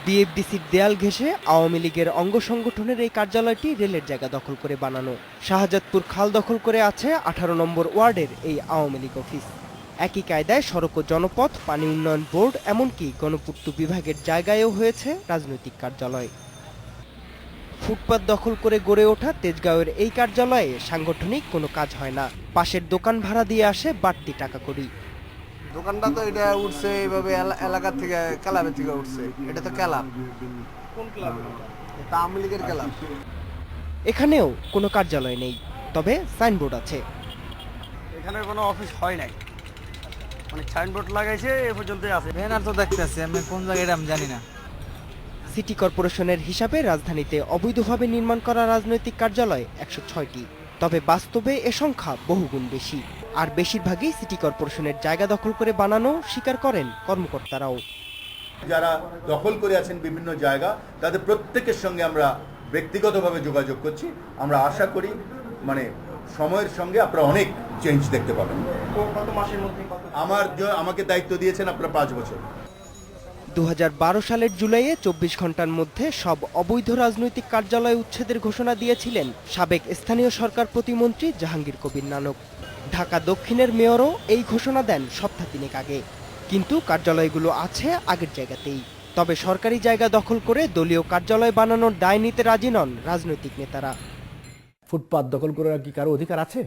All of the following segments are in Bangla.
বিএফডিসির দেয়াল ঘেঁষে আওয়ামী লীগের অঙ্গ সংগঠনের এই কার্যালয়টি রেলের জায়গা দখল করে বানানো। শাহজাদপুর খাল দখল করে আছে 18 নম্বর ওয়ার্ডের এই আওয়ামী লীগ অফিস। একই কায়দায় সড়ক ও জনপথ, পানি উন্নয়ন বোর্ড, এমনকি গণপূর্ত বিভাগের জায়গায়ও হয়েছে রাজনৈতিক কার্যালয়। ফুটপাত দখল করে গড়ে ওঠা তেজগাঁওয়ের এই কার্যালয়ে সাংগঠনিক কোনো কাজ হয় না। পাশের দোকান ভাড়া দিয়ে আসে বাড়তি টাকা করি। দোকানটা তো এটা উঠছে এইভাবে এলাকার থেকে ক্লাবের থেকে উঠছে। এটা তো ক্লাব। কোন ক্লাব? এটা আওয়ামী লীগের ক্লাব। এখানেও কোনো কার্যালয় নেই, তবে সাইনবোর্ড আছে। এখানে কোনো অফিস হয় নাই, মানে সাইনবোর্ড লাগাইছে এ পর্যন্তই আছে। ব্যানার তো দেখতেছি, আমি কোন জায়গায় আমি জানি না। সিটি কর্পোরেশনের হিসাবে রাজধানীতে অবৈধভাবে নির্মাণ করা রাজনৈতিক কার্যালয় 106টি, তবে বাস্তবে এ সংখ্যা বহুগুণ বেশি। আর বেশিরভাগই সিটি কর্পোরেশনের জায়গা দখল করে বানানো স্বীকার করেন কর্মকর্তারাও। যারা দখল করে আছেন বিভিন্ন জায়গা, তাদের প্রত্যেকের সঙ্গে আমরা ব্যক্তিগতভাবে যোগাযোগ করছি। আমরা আশা করি সময়ের সঙ্গে আপনারা অনেক চেঞ্জ দেখতে পাবেন। আমাকে দায়িত্ব দিয়েছেন আপনারা 5 বছর। 2012 সালের জুলাইয়ে 24 ঘন্টার মধ্যে সব অবৈধ রাজনৈতিক কার্যালয় উচ্ছেদের ঘোষণা দিয়েছিলেন সাবেক স্থানীয় সরকার প্রতিমন্ত্রী জাহাঙ্গীর কবির নানক। ঢাকা দক্ষিণের মেয়রও এই ঘোষণা দেন সপ্তাহ তিনেক আগে। কিন্তু কার্যালয়গুলো আছে আগের জায়গাতেই। তবে সরকারি জায়গা দখল করে দলীয় কার্যালয় বানানোর দায় নিতে রাজি নন রাজনৈতিক নেতারা। ফুটপাত দখল করার কি কারো অধিকার আছে?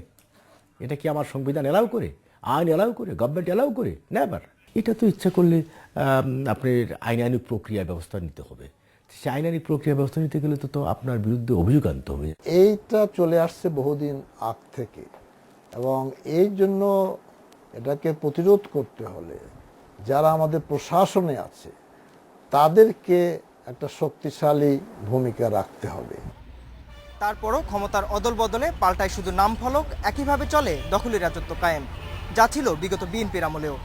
এটা কি আমার সংবিধান এলাও করে, আইন এলাও করে, গভর্নমেন্ট এলাও করে? নেভার। এটা তো ইচ্ছা করলে আপনার আইনানুগ প্রক্রিয়া ব্যবস্থা নিতে হবে। সে আইনানুগ প্রক্রিয়া ব্যবস্থা নিতে গেলে তো আপনার বিরুদ্ধে অভিযোগ আনতে হবে। এইটা চলে আসছে বহুদিন আগ থেকে, এবং এই জন্য এটাকে প্রতিরোধ করতে হলে যারা আমাদের প্রশাসনে আছে তাদেরকে একটা শক্তিশালী ভূমিকা রাখতে হবে। তারপরও ক্ষমতার অদল বদলে পাল্টায় শুধু নাম ফলক, একইভাবে চলে দখলি রাজত্ব কায়েম, যা ছিল বিগত বিএনপির আমলেও।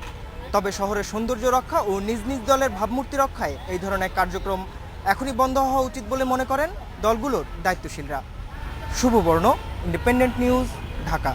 তবে শহরের সৌন্দর্য রক্ষা ও নিজ নিজ দলের ভাবমূর্তি রক্ষায় এই ধরনের কার্যক্রম এখনই বন্ধ হওয়া উচিত বলে মনে করেন দলগুলোর দায়িত্বশীলরা। শুভবর্ণ, ইন্ডিপেন্ডেন্ট নিউজ, ঢাকা।